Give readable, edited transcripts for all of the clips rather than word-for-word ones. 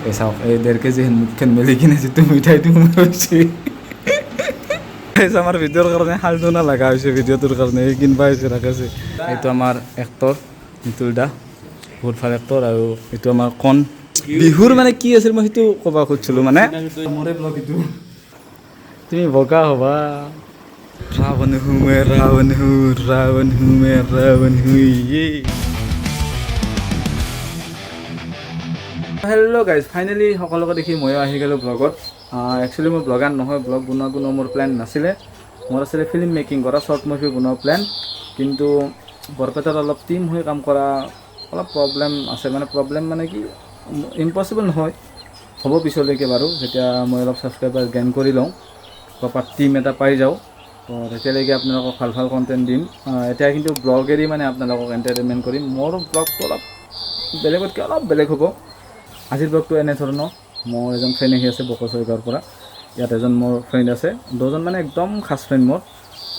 এই চাওক এই 1.5 কেজি মুখখন মেলি কিনে যিটো মিঠাইটো মোৰ হৈছে আমাৰ ভিডিঅ'ৰ কাৰণে হালদোনা লগা হৈছে ভিডিঅ'টোৰ কাৰণে এই কিনবা হৈছে ৰাখেছে এইটো আমাৰ এক্টৰ মিতুল দা বহুত ভাল এক্টৰ আৰু এইটো আমাৰ কণ বিহুৰ মানে কি আছিল মই সেইটো ক'ব খুজিছিলোঁ মানে মোৰে ব্লগ এইটো তুমি বগা হ'বা ৰাৱণ হুমে ৰাৱণ হু ৰাৱণ হুমে ৰাৱণ হুই হেল্ল' গাইজ ফাইনেলি সকলোকে দেখি ময়ো আহি গ'লোঁ ব্লগত একচুৱেলি মোৰ ব্লগাৰ নহয় ব্লগ বনোৱা কোনো মোৰ প্লেন নাছিলে মোৰ আছিলে ফিল্ম মেকিং কৰা শ্বৰ্ট মুভি বনোৱা প্লেন কিন্তু বৰপেটাত অলপ টিম হৈ কাম কৰা অলপ প্ৰব্লেম আছে মানে প্ৰব্লেম মানে কি ইম্পচিবল নহয় হ'ব পিছলৈকে বাৰু যেতিয়া মই অলপ ছাবস্ক্ৰাইবাৰ গেইন কৰি লওঁ প্ৰপাৰ টিম এটা পাই যাওঁ তো তেতিয়ালৈকে আপোনালোকক ভাল ভাল কণ্টেণ্ট দিম এতিয়া কিন্তু ব্লগেদি মানে আপোনালোকক এণ্টাৰটেইনমেণ্ট কৰিম মোৰ ব্লগটো অলপ বেলেগতকৈ অলপ বেলেগ হ'ব আজিৰ ব্লগটো এনেধৰণৰ মোৰ এজন ফ্ৰেণ্ড আহি আছে বকচৰগাঁৱৰ পৰা ইয়াত এজন মোৰ ফ্ৰেণ্ড আছে দুজন মানে একদম খাছ ফ্ৰেণ্ড মোৰ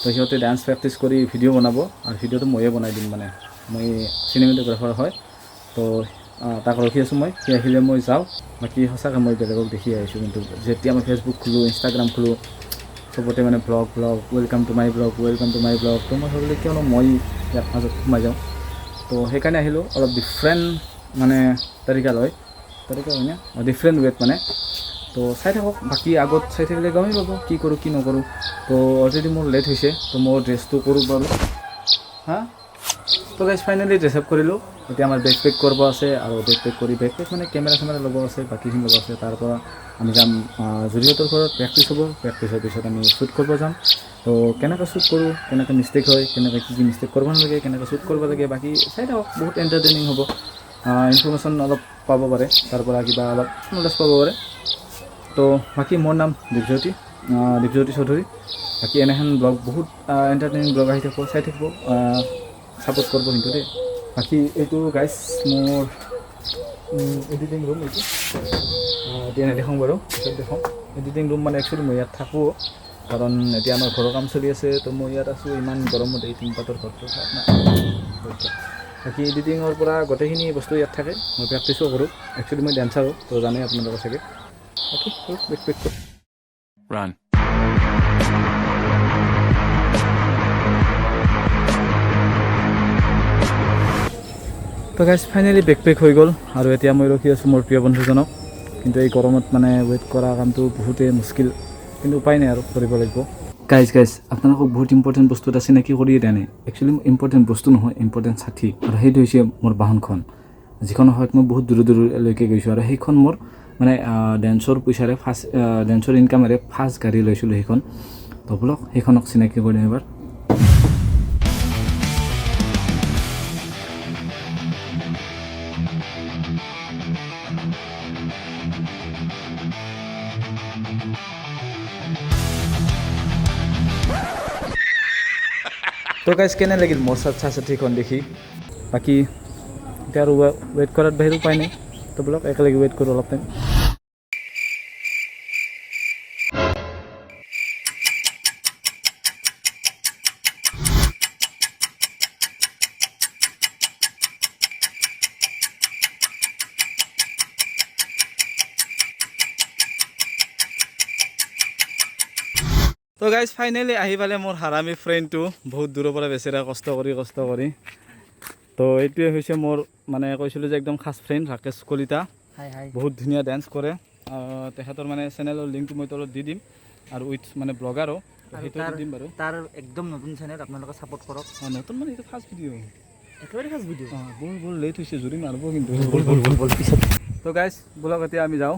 তো সিহঁতে ডান্স প্ৰেক্টিছ কৰি ভিডিঅ' বনাব আৰু ভিডিঅ'টো ময়ে বনাই দিম মানে মই চিনেমেটোগ্ৰাফাৰ হয় তো তাক ৰখি আছোঁ মই সি আহিলে মই যাওঁ বাকী সঁচাকৈ মই বেলেগক দেখি আহিছোঁ কিন্তু যেতিয়া মই ফেচবুক খোলোঁ ইনষ্টাগ্ৰাম খোলোঁ চবতে মানে blog welcome to my blog তো মই ভাবিলোঁ কিয়নো মই ইয়াৰ মাজত সোমাই যাওঁ তো সেইকাৰণে আহিলোঁ অলপ ডিফাৰেণ্ট মানে তাৰিকা হয় নে ডিফাৰেণ্ট ৱেত মানে তো চাই থাকক বাকী আগত চাই থাকিলে গমেই পাব কি কৰোঁ কি নকৰোঁ তো অলৰেডি মোৰ লেট হৈছে তো মই ড্ৰেছটো কৰোঁ বাৰু তো গাইজ ফাইনেলি ড্ৰেছ আপ কৰিলোঁ এতিয়া আমাৰ বেক পেক কৰিব আছে আৰু বেক পেক কৰি বেক পেক মানে কেমেৰা চেমেৰা ল'ব আছে বাকীখিনি ল'ব আছে তাৰ পৰা আমি যাম জুৰিহঁতৰ ঘৰত প্ৰেক্টিছ হ'ব প্ৰেক্টিছৰ পিছত আমি শ্বুট কৰিব যাম তো কেনেকৈ শ্বুট কৰোঁ কেনেকৈ মিষ্টেক হয় কেনেকৈ কি মিষ্টেক কৰিব নালাগে কেনেকৈ শ্বুট কৰিব লাগে বাকী চাই থাকক বহুত এণ্টাৰটেইনিং হ'ব ইনফৰ্মেশ্যন অলপ পাব পাৰে তাৰ পৰা কিবা অলপ নলেজ পাব পাৰে তো বাকী মোৰ নাম দীপজ্যোতি চৌধুৰী বাকী এনেহেন ব্লগ বহুত এণ্টাৰটেইনিং ব্লগ আহি থাকিব চাই থাকিব ছাপোৰ্ট কৰিব কিন্তু দেই বাকী এইটো গাইজ মোৰ এডিটিং ৰুম এইটো এতিয়া নেদেখাওঁ বাৰু পিছত দেখাওঁ এডিটিং ৰুম মানে একচুৱেলি মই ইয়াত থাকোঁ কাৰণ এতিয়া আমাৰ ঘৰৰ কাম চলি আছে তো মই ইয়াত আছোঁ ইমান গৰমত এই টিংপাতৰ ঘৰটো বাকী এডিটিঙৰ পৰা গোটেইখিনি বস্তু ইয়াত থাকে মই প্ৰেক্টিছো কৰোঁ একচুৱেলি মই ডেন্সাৰো তো জানেই আপোনালোকে চাগে অ'কে বেক ৰান তো গাইজ ফাইনেলি বেক পেক হৈ গ'ল আৰু এতিয়া মই ৰখি আছোঁ মোৰ প্ৰিয় বন্ধুজনক কিন্তু এই গৰমত মানে ৱেইট কৰা কামটো বহুতেই মুস্কিল কিন্তু উপায় নাই আৰু কৰিব লাগিব গাইজ আপোনালোকক বহুত ইম্পৰ্টেণ্ট বস্তু এটা চিনাকি কৰিয়ে দিয়া নাই একচুৱেলি ইম্পৰ্টেণ্ট বস্তু নহয় ইম্পৰ্টেণ্ট ছাঠি আৰু সেইটো হৈছে মোৰ বাহনখন যিখন সময়ত মই বহুত দূৰলৈকে গৈছোঁ আৰু সেইখন মোৰ মানে ডেন্সৰ পইচাৰে ডেন্সৰ ইনকামেৰে ফাৰ্ষ্ট গাড়ী লৈছিলোঁ সেইখন তো বলক সেইখনক চিনাকি কৰি দিম এবাৰ তো গাইজ কেনে লাগিল মোৰ ছাঠিখন দেখি বাকী এতিয়া আৰু ৱেইট কৰাৰ বাহিৰে উপায় নাই তো বলক একেলগে ৱেইট কৰোঁ অলপ টাইম তো গাইজ ফাইনেলি আহি পালে মোৰ হাৰামী ফ্ৰেণ্ডটো বহুত দূৰৰ পৰা বেচেৰা কষ্ট কৰি তো এইটোৱে হৈছে মোৰ মানে কৈছিলোঁ যে একদম খাছ ফ্ৰেণ্ড ৰাকেশ কলিতা বহুত ধুনীয়া ডান্স কৰে তেখেতৰ মানে চেনেলৰ লিংকটো মই তলত দি দিম আৰু উইথ মানে ব্লগাৰো সেইটো দিম বাৰু তাৰ একদম নতুন চেনেল আপোনালোকে ছাপোৰ্ট কৰক নতুন মানে এইটো ফাৰ্ষ্ট ভিডিঅ' একেবাৰে ফাৰ্ষ্ট ভিডিঅ' বৰ লেট হৈছে জুৰি মাৰিব কিন্তু পিছত তো গাইজ বলক এতিয়া আমি যাওঁ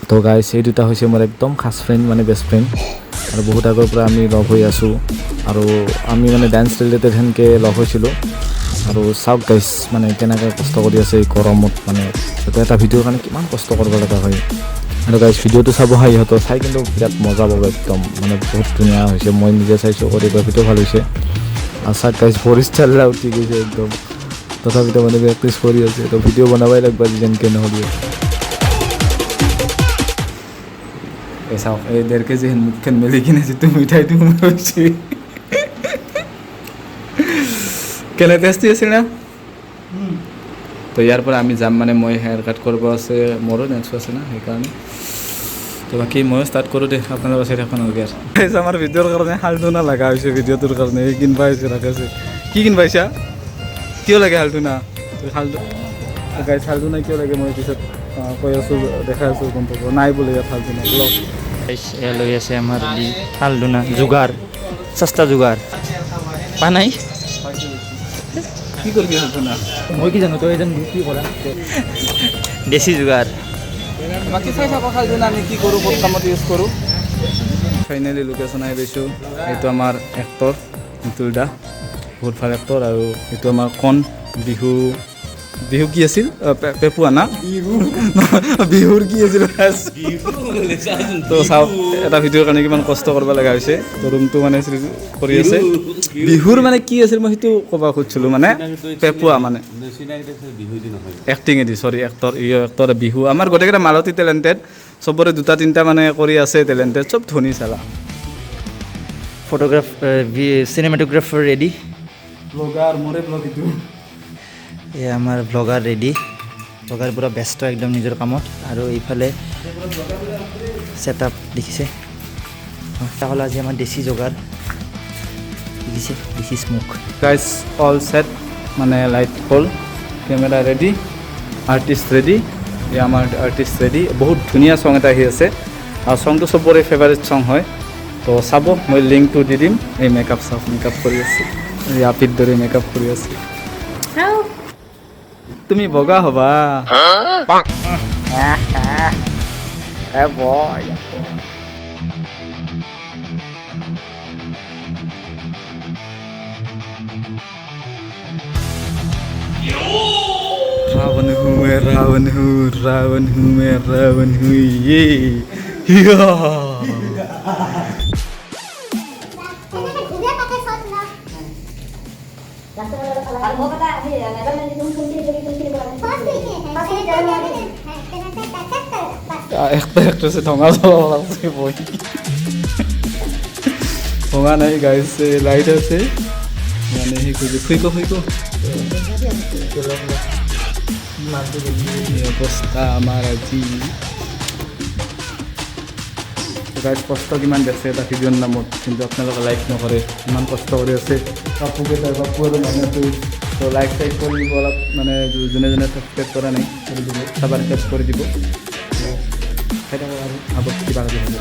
তো গাইজ এই দুটা হৈছে মোৰ একদম খাছ ফ্ৰেণ্ড মানে বেষ্ট ফ্ৰেণ্ড আৰু বহুত আগৰ পৰা আমি লগ হৈ আছোঁ আৰু আমি মানে ডান্স ৰিলেটেড সেনেকৈ লগ হৈছিলোঁ আৰু চাওক গাইজ মানে কেনেকৈ কষ্ট কৰি আছে এই গৰমত মানে এটা ভিডিঅ'ৰ কাৰণে কিমান কষ্ট কৰিব লগা হয় আৰু গাইজ ভিডিঅ'টো চাব হা ইহঁতৰ চাই কিন্তু বিৰাট মজা পাব একদম মানে বহুত ধুনীয়া হৈছে মই নিজে চাইছোঁ কৰিগ্ৰাফিটো ভাল হৈছে আৰু চাওক গাইজ ভৰিত চাল্লা উঠি গৈছে একদম তথাপিতো মানে প্ৰেক্টিছ কৰি আছে তো ভিডিঅ' বনাবই লাগিব যেনেকৈ নহ'লেও এই চাওক এই 1.5 কেজি মুখখন মেলি কিনে যিটো মিঠাইটো হৈছে কেনে টেষ্টি আছিল না তো ইয়াৰ পৰা আমি যাম মানে মই হেয়াৰ কাট কৰিব আছে মোৰো নেক্সট আছে না সেইকাৰণে তো বাকী ময়ো ষ্টাৰ্ট কৰোঁ দে আপোনালোকৰ চাই থাকক নালাগে আৰু আমাৰ ভিডিঅ'ৰ কাৰণে হালধুনা লগা হৈছে ভিডিঅ'টোৰ কাৰণে এই কিনিব আহিছে ৰাখিছে কি কিনিব আহিছা কিয় লাগে হালধুনা গাইছ হালধুনা কিয় লাগে মই পিছত কৈ আছোঁ দেখাই আছোঁ গম পাব নাই বোলে ইয়াত হালধুনা ব্লগ এয়া লৈ আছে আমাৰ হালধুনা যোগাৰ সস্তা যোগাৰ পা নাই কি কৰিবি হালধুনা মই কি জানো তই এজন কি কৰা দেশী যোগাৰ বাকী চাই থাকক হালধুনা আমি কি কৰোঁ ক'ত কামত ইউজ কৰোঁ ফাইনেলি লোকেশ্যন আহি পাইছোঁ এইটো আমাৰ এক্টৰ মিতুল দা বহুত ভাল এক্টৰ আৰু এইটো আমাৰ কণ বিহু কি আছিল পেপুৱা না বিহুৰ কি আছিল তো চাওক এটা ভিডিঅ'ৰ কাৰণে কিমান কষ্ট কৰিব লগা হৈছে তো ৰুমটো মানে কৰি আছে বিহুৰ মানে কি আছিল মই সেইটো ক'ব খুজিছিলোঁ মানে পেপুৱা মানে এক্টিঙেদি চৰি এক্টৰ বিহু আমাৰ গোটেইকেইটা মালতী টেলেণ্টেড চবৰে 2-3টা মানে কৰি আছে টেলেণ্টেড চব ধনী চালা চিনেমাটোগ্ৰাফাৰ ৰেডি ব্লগাৰ মোৰে ব্লগ এইটো এয়া আমাৰ ব্লগাৰ ৰেডি ব্লগাৰ পূৰা ব্যস্ত একদম নিজৰ কামত আৰু এইফালে ছেট আপ দেখিছে হ'ল আজি আমাৰ দেশী যোগাৰ দেখিছে দেশী স্মোক গাইজ অল ছেট মানে লাইট হ'ল কেমেৰা ৰেডি আৰ্টিষ্ট ৰেডি এই আমাৰ আৰ্টিষ্ট ৰেডি বহুত ধুনীয়া চং এটা আহি আছে আৰু চংটো চবৰে ফেভাৰিট চং হয় তো চাব মই লিংকটো দি দিম এই মেকআপ কৰি আছে এই আপিৰ দৰে মেকআপ কৰি আছে তুমি বগা হ'বা रावण हूँ मैं रावण हूँ ये একটা से ढोंगा से बोल ढोंगा नहीं गाइस से लाइट से यानी ही कुछ फुइको ये অৱস্থা আমাৰ আজি গাইজ কষ্ট কিমান দেখছে এটা ভিডিঅ'ৰ নামত কিন্তু আপোনালোকে লাইক নকৰে ইমান কষ্ট কৰি আছে কাপোৰকেইটাৰ কাপোৰ আৰু মানুহটো তো লাইক চাইক কৰি দিব অলপ মানে যোনে ছাবস্ক্ৰাইব কৰা নাই কৰি দিব ছাবস্ক্ৰাইব কৰি দিব খাই থাকক আৰু আগত কিবা হ'ব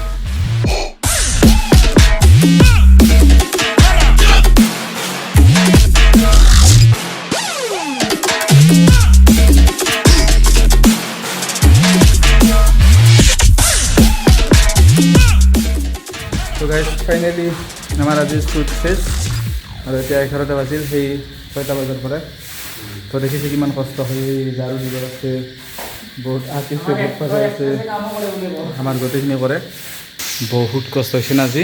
তো গাইজ ফাইনেলি আমাৰ আজি শ্বুট শেষ আৰু এতিয়া 11টা বাজিল সেই 6টা বজাৰ পৰা তো দেখিছে কিমান কষ্ট হয় ঝাৰু দিব আছে বহুত আৰ্টিষ্টে বহুত পইচা আছে আমাৰ গোটেইখিনি কৰে বহুত কষ্ট হৈছে না আজি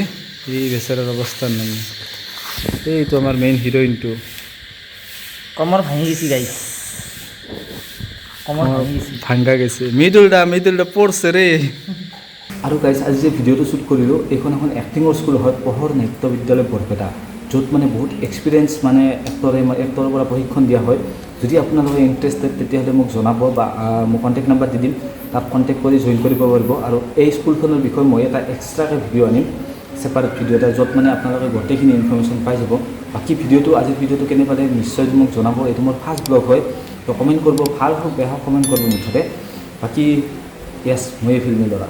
এই বেচাৰাৰ অৱস্থা নাই এইটো আমাৰ মেইন হিৰোইনটো কমৰ ভাঙি গৈছে গাইছ কমৰ ভাঙি গৈছে ভাঙ্গা গেছে মৃদুলদা পড়ছে ৰে আৰু গাইজ আজি যে ভিডিঅ'টো শ্বুট কৰিলোঁ এইখন এখন এক্টিঙৰ স্কুল হয় পোহৰ নাট্য বিদ্যালয় বৰপেটা য'ত মানে বহুত এক্সপিৰিয়েঞ্চ মানে এক্টৰৰ পৰা প্ৰশিক্ষণ দিয়া হয় যদি আপোনালোকে ইণ্টাৰেষ্টেড তেতিয়াহ'লে মোক জনাব বা মোক কণ্টেক্ট নাম্বাৰ দি দিম তাত কণ্টেক্ট কৰি জইন কৰিব পাৰিব আৰু এই স্কুলখনৰ বিষয়ে মই এটা এক্সট্ৰাকৈ ভিডিঅ' আনিম ছেপাৰেট ভিডিঅ' এটা য'ত মানে আপোনালোকে গোটেইখিনি ইনফৰ্মেশ্যন পাই যাব বাকী আজিৰ ভিডিঅ'টো কেনে পালে নিশ্চয় মোক জনাব এইটো মোৰ ফাৰ্ষ্ট ব্লগ হয় তো কমেণ্ট কৰিব ভাল হওক বেয়া হওক কমেণ্ট কৰিব মুঠতে বাকী য়েছ ময়ে ফিল্মি ল'ৰা